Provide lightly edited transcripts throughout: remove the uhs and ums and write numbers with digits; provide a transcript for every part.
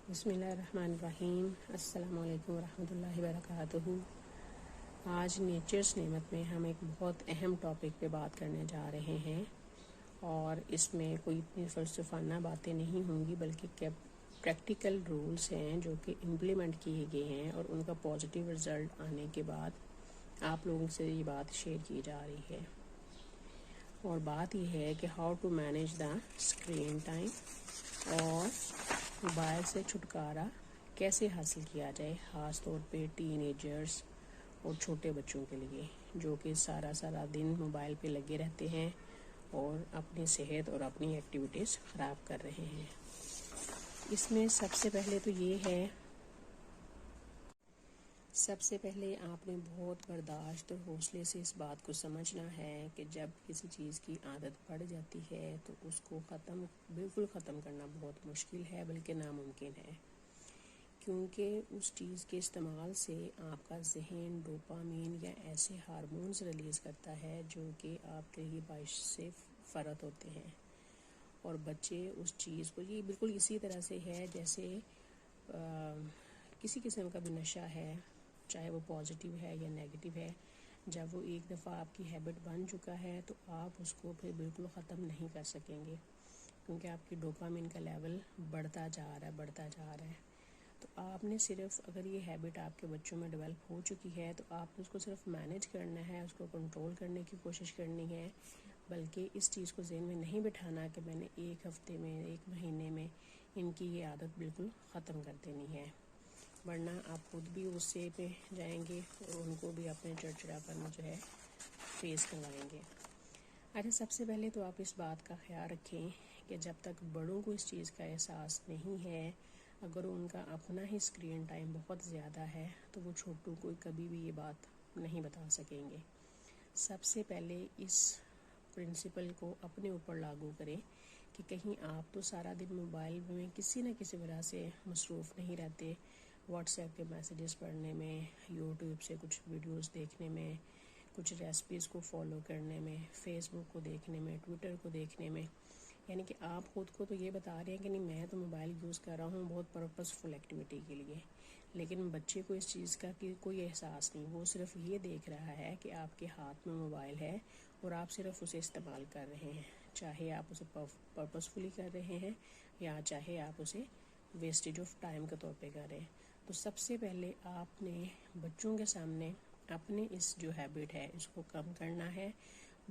بسم اللہ الرحمن الرحیم۔ السلام علیکم ورحمۃ اللہ وبرکاتہ۔ آج نیچرس نعمت میں ہم ایک بہت اہم ٹاپک پہ بات کرنے جا رہے ہیں، اور اس میں کوئی اتنی فلسفانہ باتیں نہیں ہوں گی، بلکہ پریکٹیکل رولز ہیں جو کہ امپلیمنٹ کیے گئے ہیں، اور ان کا پازیٹیو رزلٹ آنے کے بعد آپ لوگوں سے یہ بات شیئر کی جا رہی ہے۔ اور بات یہ ہے کہ how to manage the screen time, اور موبائل سے چھٹکارا کیسے حاصل کیا جائے، خاص طور پہ ٹین ایجرز اور چھوٹے بچوں کے لیے جو کہ سارا دن موبائل پہ لگے رہتے ہیں اور اپنی صحت اور اپنی ایکٹیویٹیز خراب کر رہے ہیں۔ اس میں سب سے پہلے آپ نے بہت برداشت اور حوصلے سے اس بات کو سمجھنا ہے کہ جب کسی چیز کی عادت پڑ جاتی ہے تو اس کو بالکل ختم کرنا بہت مشکل ہے، بلکہ ناممکن ہے، کیونکہ اس چیز کے استعمال سے آپ کا ذہن ڈوپامین یا ایسے ہارمونز ریلیز کرتا ہے جو کہ آپ کے لیے باعث سے فرد ہوتے ہیں، اور بچے اس چیز کو، یہ بالکل اسی طرح سے ہے جیسے کسی قسم کا بھی نشہ ہے، چاہے وہ پازیٹیو ہے یا نیگیٹو ہے۔ جب وہ ایک دفعہ آپ کی ہیبٹ بن چکا ہے تو آپ اس کو پھر بالکل ختم نہیں کر سکیں گے، کیونکہ آپ کی ڈوپامین کا لیول بڑھتا جا رہا ہے۔ تو آپ نے صرف، اگر یہ ہیبٹ آپ کے بچوں میں ڈیولپ ہو چکی ہے تو آپ نے اس کو صرف مینیج کرنا ہے، اس کو کنٹرول کرنے کی کوشش کرنی ہے، بلکہ اس چیز کو ذہن میں نہیں بٹھانا کہ میں نے ایک ہفتے میں، ایک مہینے میں ان کی یہ عادت بالکل ختم کر دینی ہے، ورنہ آپ خود بھی غصے پہ جائیں گے اور ان کو بھی اپنے چڑچڑاپن جو ہے فیس کروائیں گے۔ اچھا، سب سے پہلے تو آپ اس بات کا خیال رکھیں کہ جب تک بڑوں کو اس چیز کا احساس نہیں ہے، اگر ان کا اپنا ہی اسکرین ٹائم بہت زیادہ ہے تو وہ چھوٹوں کو کبھی بھی یہ بات نہیں بتا سکیں گے۔ سب سے پہلے اس پرنسپل کو اپنے اوپر لاگو کریں کہ کہیں آپ تو سارا دن موبائل میں کسی نہ کسی وجہ سے مصروف نہیں رہتے، واٹس ایپ کے میسیجز پڑھنے میں، یوٹیوب سے کچھ ویڈیوز دیکھنے میں، کچھ ریسپیز کو فالو کرنے میں، فیس بک کو دیکھنے میں، ٹویٹر کو دیکھنے میں، یعنی کہ آپ خود کو تو یہ بتا رہے ہیں کہ نہیں میں تو موبائل یوز کر رہا ہوں بہت پرپزفل ایکٹیویٹی کے لیے، لیکن بچے کو اس چیز کا کوئی احساس نہیں، وہ صرف یہ دیکھ رہا ہے کہ آپ کے ہاتھ میں موبائل ہے اور آپ صرف اسے استعمال کر رہے ہیں، چاہے آپ اسے پرپزفلی کر رہے ہیں یا چاہے آپ اسے ویسٹیج آف ٹائم کے طور پہ کر رہے ہیں۔ تو سب سے پہلے آپ نے بچوں کے سامنے اپنے اس جو ہیبٹ ہے اس کو کم کرنا ہے۔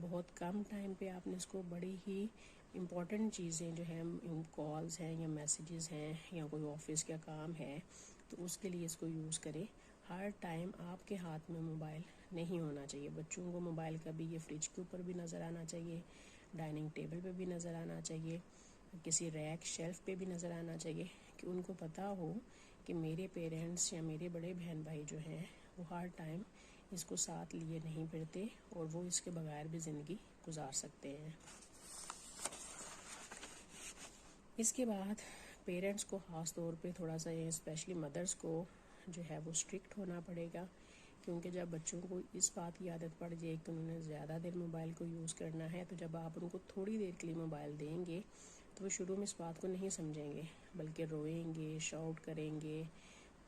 بہت کم ٹائم پہ آپ نے اس کو بڑی ہی امپورٹنٹ چیزیں جو ہیں، کالز ہیں یا میسیجز ہیں یا کوئی آفس کا کام ہے، تو اس کے لیے اس کو یوز کریں۔ ہر ٹائم آپ کے ہاتھ میں موبائل نہیں ہونا چاہیے۔ بچوں کو موبائل کبھی یہ فریج کے اوپر بھی نظر آنا چاہیے، ڈائننگ ٹیبل پہ بھی نظر آنا چاہیے، کسی ریک شیلف پہ بھی نظر آنا چاہیے، کہ ان کو پتہ ہو کہ میرے پیرنٹس یا میرے بڑے بہن بھائی جو ہیں وہ ہر ٹائم اس کو ساتھ لیے نہیں پھرتے اور وہ اس کے بغیر بھی زندگی گزار سکتے ہیں۔ اس کے بعد پیرنٹس کو خاص طور پہ تھوڑا سا، اسپیشلی مدرس کو جو ہے وہ اسٹرکٹ ہونا پڑے گا، کیونکہ جب بچوں کو اس بات کی عادت پڑ جائے کہ انہوں نے زیادہ دیر موبائل کو یوز کرنا ہے، تو جب آپ ان کو تھوڑی دیر کے لیے موبائل دیں گے تو وہ شروع میں اس بات کو نہیں سمجھیں گے، بلکہ روئیں گے، شاؤٹ کریں گے،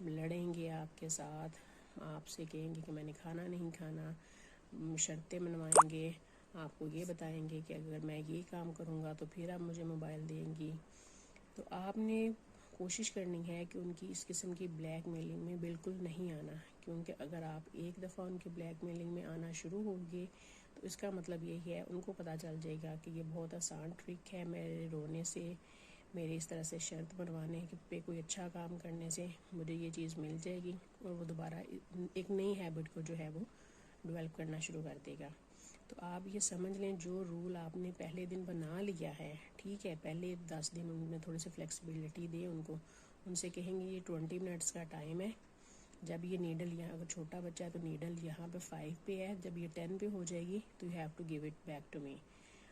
لڑیں گے آپ کے ساتھ، آپ سے کہیں گے کہ میں نے کھانا نہیں کھانا، شرطیں منوائیں گے، آپ کو یہ بتائیں گے کہ اگر میں یہ کام کروں گا تو پھر آپ مجھے موبائل دیں گی۔ تو آپ نے کوشش کرنی ہے کہ ان کی اس قسم کی بلیک میلنگ میں بالکل نہیں آنا، کیونکہ اگر آپ ایک دفعہ ان کی بلیک میلنگ میں آنا شروع ہوگے تو اس کا مطلب یہی ہے، ان کو پتہ چل جائے گا کہ یہ بہت آسان ٹرک ہے، میرے رونے سے، میرے اس طرح سے شرط بنوانے پہ، کوئی اچھا کام کرنے سے مجھے یہ چیز مل جائے گی، اور وہ دوبارہ ایک نئی ہیبٹ کو جو ہے وہ ڈیولپ کرنا شروع کر دے گا۔ تو آپ یہ سمجھ لیں، جو رول آپ نے پہلے دن بنا لیا ہے، ٹھیک ہے، پہلے 10 دن ان میں تھوڑی سی فلیکسیبلٹی دیں ان کو، ان سے کہیں گے یہ 20 منٹس کا ٹائم ہے، جب یہ نیڈل یہاں، اگر چھوٹا بچہ ہے تو نیڈل یہاں پہ 5 پہ ہے، جب یہ 10 پہ ہو جائے گی تو you have to give it back to me.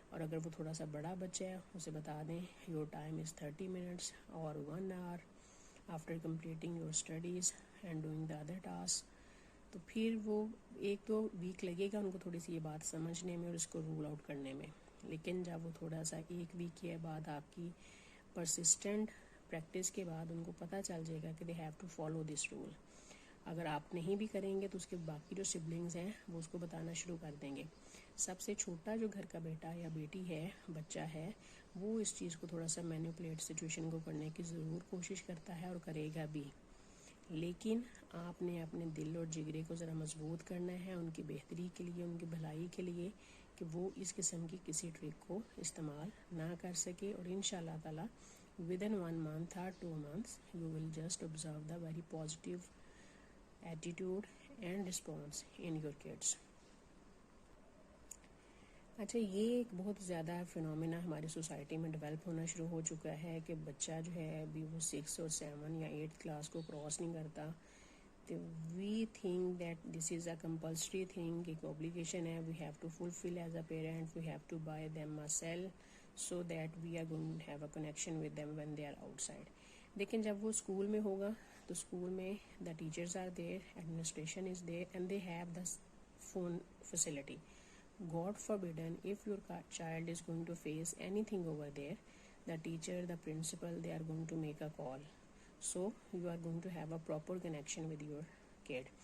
اور اگر وہ تھوڑا سا بڑا بچہ ہے اسے بتا دیں یور ٹائم از 30 منٹس اور 1 hour after completing your studies and doing the other task. تو پھر وہ ایک دو ویک لگے گا ان کو تھوڑی سی یہ بات سمجھنے میں اور اس کو رول آؤٹ کرنے میں، لیکن جب وہ تھوڑا سا ایک ویک کے بعد آپ کی پرسسٹنٹ پریکٹس کے بعد ان کو پتہ چل جائے گا کہ they have to follow this rule. اگر آپ نہیں بھی کریں گے تو اس کے باقی جو سبلنگز ہیں وہ اس کو بتانا شروع کر دیں گے. سب سے چھوٹا جو گھر کا بیٹا یا بیٹی ہے, بچہ ہے, وہ اس چیز کو تھوڑا سا مینیپولیٹ سچویشن کو کرنے کی ضرور کوشش کرتا ہے اور کرے گا بھی, لیکن آپ نے اپنے دل اور جگرے کو ذرا مضبوط کرنا ہے ان کی بہتری کے لیے, ان کی بھلائی کے لیے, کہ وہ اس قسم کی کسی ٹرک کو استعمال نہ کر سکے. اور انشاءاللہ تعالی within 1 month or 2 months you will just observe the very positive attitude and response in your kids. اچھا, یہ ایک بہت زیادہ فنومینا ہماری سوسائٹی میں ڈیولپ ہونا شروع ہو چکا ہے کہ بچہ جو ہے ابھی وہ 6 اور 7 یا 8 کلاس کو کراس نہیں کرتا, تو we think that this is a compulsory thing, ایک اوبلیگیشن ہے, we have to fulfil as a parent, we have to buy them a cell so that we are going to have a connection with them when they are outside. لیکن جب وہ school میں ہوگا تو school میں the teachers are there, administration is there and they have the phone facility. God forbidden, if your child is going to face anything over there, the teacher, the principal, they are going to make a call. So you are going to have a proper connection with your kid.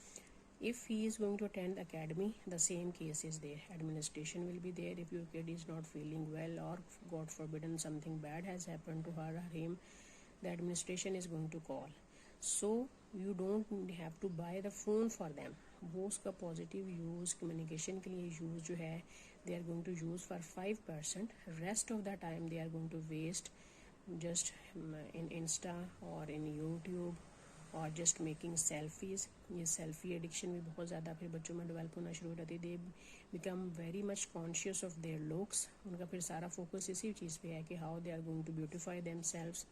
If he is going to attend academy, the same case is there. Administration will be there. If your kid is not feeling well or God forbidden something bad has happened to her or him, the administration is going to call. So you don't have to buy the phone for them. وہ اس کا positive use communication کے لیے use جو ہے they are going to use for 5%. Rest of the time they are going to waste just in Insta or in YouTube اور just making selfies. یہ selfie addiction بھی بہت زیادہ پھر بچوں میں ڈیولپ ہونا شروع ہو جاتی ہے. They become very much conscious of their looks. ان کا پھر سارا فوکس اسی چیز پہ ہے کہ how they are going to beautify themselves.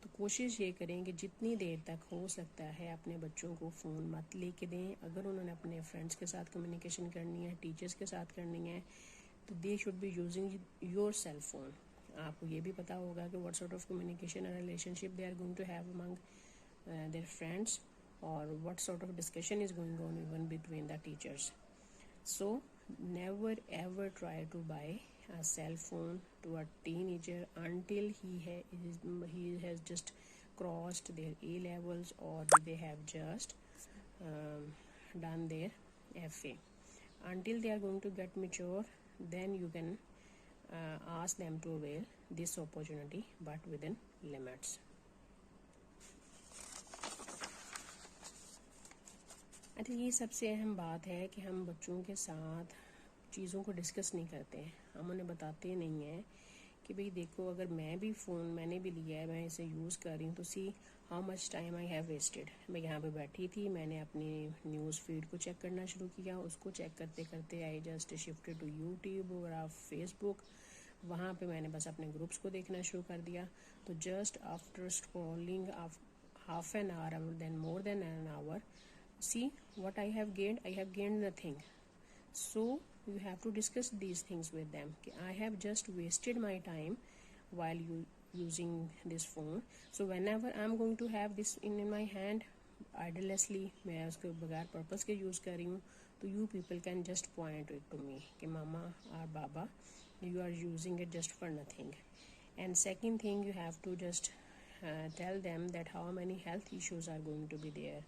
تو کوشش یہ کریں کہ جتنی دیر تک ہو سکتا ہے اپنے بچوں کو فون مت لے کے دیں. اگر انہوں نے اپنے فرینڈس کے ساتھ کمیونیکیشن کرنی ہے, ٹیچرس کے ساتھ کرنی ہے, تو they should be using your cell phone. آپ کو یہ بھی پتہ ہوگا کہ واٹ سارٹ آف کمیونیکیشن اور relationship they are going to have among their friends, or what sort of discussion is going on even between the teachers. So never ever try to buy a cell phone to a teenager until he has just crossed their A levels or they have just done their FA. Until they are going to get mature, then you can ask them to avail this opportunity, but within limits. اچھا, یہ سب سے اہم بات ہے کہ ہم بچوں کے ساتھ چیزوں کو ڈسکس نہیں کرتے ہیں. ہم انہیں بتاتے نہیں ہیں کہ بھئی دیکھو, اگر میں بھی فون میں نے بھی لیا ہے, میں اسے یوز کر رہی ہوں, تو see how much time I have wasted. میں یہاں پہ بیٹھی تھی, میں نے اپنی نیوز فیڈ کو چیک کرنا شروع کیا, اس کو چیک کرتے کرتے I just shifted to YouTube اور فیس بک. وہاں پہ میں نے بس اپنے گروپس کو دیکھنا شروع کر دیا. تو just after scrolling half an hour then more than an hour, see what I have gained nothing. So you have to discuss these things with them. I have just wasted my time while using this phone. So whenever I'm going to have this in my hand idlessly, میں اس کو بغیر purpose کے use کر رہی ہوں, تو you people can just point it to me کہ mama or baba, you are using it just for nothing. And second thing, you have to just tell them that how many health issues are going to be there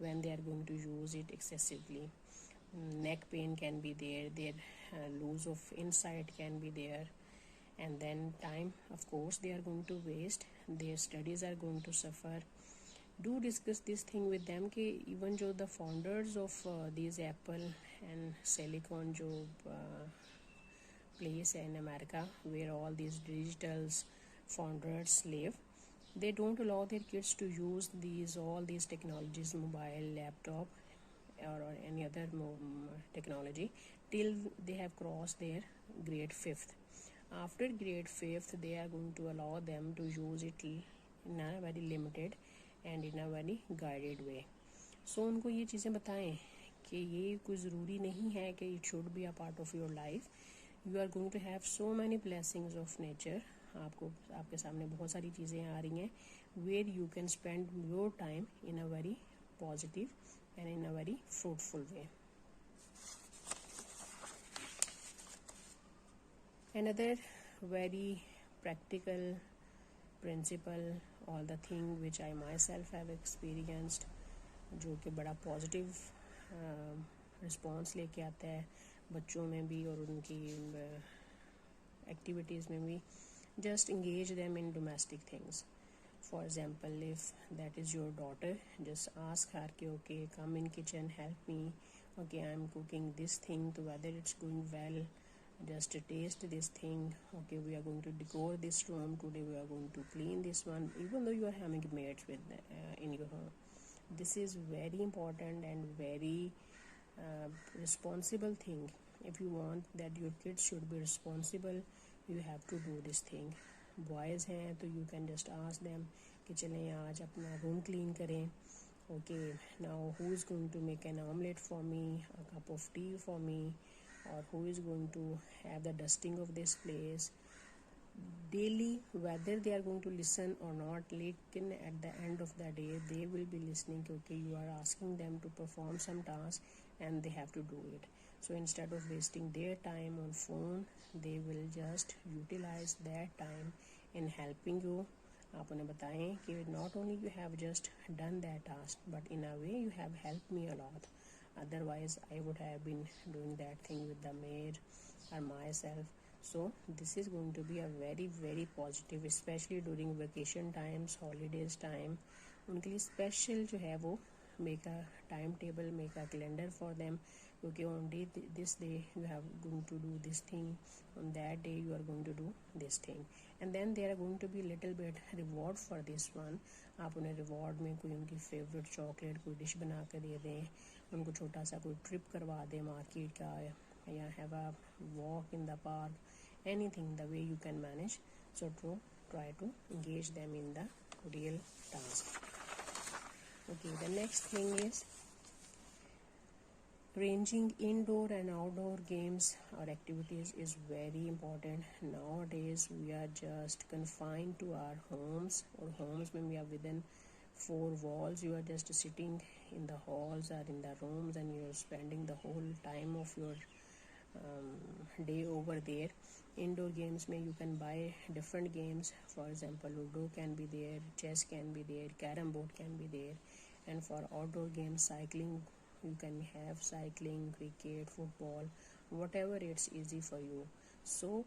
when they are going to use it excessively. Neck pain can be there, their lose of insight can be there, and then time, of course, they are going to waste, their studies are going to suffer. Do discuss this thing with them کہ even جو the founders of these Apple and Silicon جو place in America where all these digitals founders live, they don't allow their kids to use all these technologies, mobile, laptop or any other technology, till they have crossed their grade 5th. After grade 5th, they are going to allow them to use it in a very limited and in a very guided way. So ان کو یہ چیزیں بتائیں کہ یہ کوئی ضروری نہیں ہے کہ it should be a part of your life. You are going to have so many blessings of nature. آپ کے سامنے بہت ساری چیزیں آ رہی ہیں where you can spend your time in a very positive and in a very fruitful way. Another very practical principle all the thing which I myself have experienced, جو کہ بڑا پازیٹیو رسپانس لے کے آتا ہے بچوں میں بھی اور ان کی ایکٹیویٹیز میں بھی. Just engage them in domestic things. For example, if that is your daughter, just ask her کہ okay, come in kitchen, help me, okay, I'm cooking this thing, so whether it's going well, just taste this thing, okay, we are going to decor this room today, we are going to clean this one, even though you are having maids with in your home. This is very important and very responsible thing. If you want that your kids should be responsible, you have to do this thing. Boys ہیں تو you can just ask them کہ چلیں آج اپنا روم clean کریں. Okay, now who is going to make an omelette for me, a cup of tea for me, or who is going to have the dusting of this place daily, whether they are going to listen or not, lekin at the end of the day they will be listening. Okay, you are asking them to perform some task and they have to do it. So instead of wasting their time on phone, they will just utilize that time in helping you. آپ انہیں بتائیں کہ not only you have just done that task, but in a way you have helped me a lot. Otherwise I would have been doing that thing with the maid or myself. So this is going to be a very very positive, especially during vacation times, holidays time. ان کے لیے special جو ہے وہ make a timetable, make a calendar for them. Okay, on this day you have going to do this thing, on that day you are going to do this thing, and then there are going to be little bit reward for this one. آپ انہیں reward میں کوئی ان کی favourite chocolate کوئی dish بنا کے دے دیں, ان کو چھوٹا سا کوئی ٹرپ کروا دیں مارکیٹ کا, یا have a walk in the park, any thing the way you can manage. So to try to engage them in the real task. Okay, the next thing is arranging indoor and outdoor games or activities is very important. Nowadays we are just confined to our homes, or homes when we are within four walls. You are just sitting in the halls or in the rooms and you are spending the whole time of your day over there. Indoor games mein you can buy different games. For example, Ludo can be there, chess can be there, carom board can be there. And for outdoor games, cycling, you can have cycling, cricket, football, whatever it's easy for you. So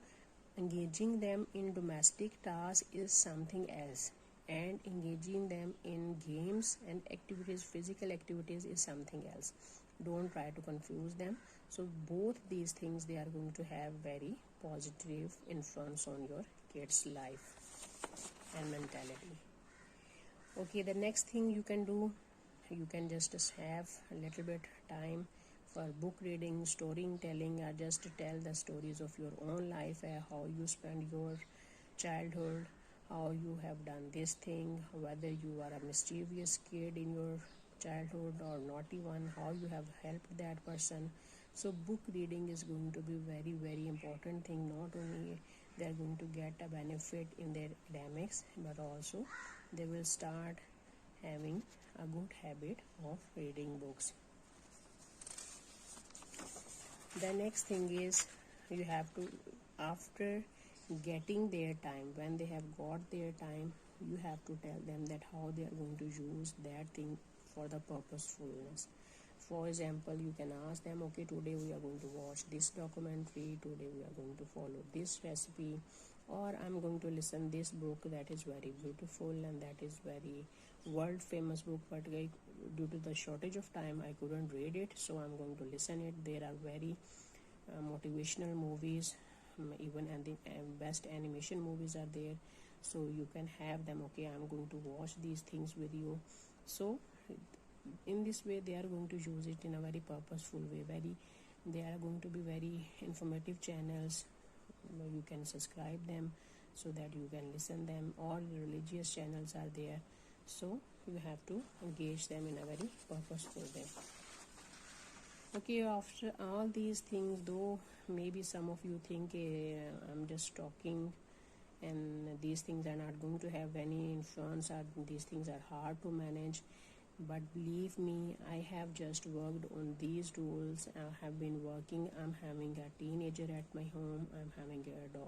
engaging them in domestic tasks is something else, and engaging them in games and activities, physical activities, is something else. Don't try to confuse them. So both these things, they are going to have very positive influence on your kids' life and mentality. Okay, the next thing you can do, you can just have a little bit time for book reading, storytelling, or just tell the stories of your own life, how you spend your childhood, how you have done this thing, whether you are a mischievous kid in your childhood or naughty one, how you have helped that person. So book reading is going to be very very important thing. Not only they are going to get a benefit in their academics, but also they will start having a good habit of reading books. The next thing is, you have to, after getting their time, when they have got their time, you have to tell them that how they are going to use that thing for the purposefulness. For example, you can ask them, okay, today we are going to watch this documentary, today we are going to follow this recipe, or I'm going to listen this book that is very beautiful and that is very world famous book, but due to the shortage of time I couldn't read it, so I'm going to listen it. There are very motivational movies, even and the best animation movies are there, so you can have them. Okay, I'm going to watch these things with you. So in this way they are going to use it in a very purposeful way. They are going to be very informative channels. You can subscribe them so that you can listen them. All religious channels are there, so you have to engage them in a very purposeful way. Okay, after all these things, though maybe some of you think I'm just talking and these things are not going to have any influence, or these things are hard to manage, but believe me, I have just worked on these tools. I have been working. I'm having a teenager at my home, I'm having a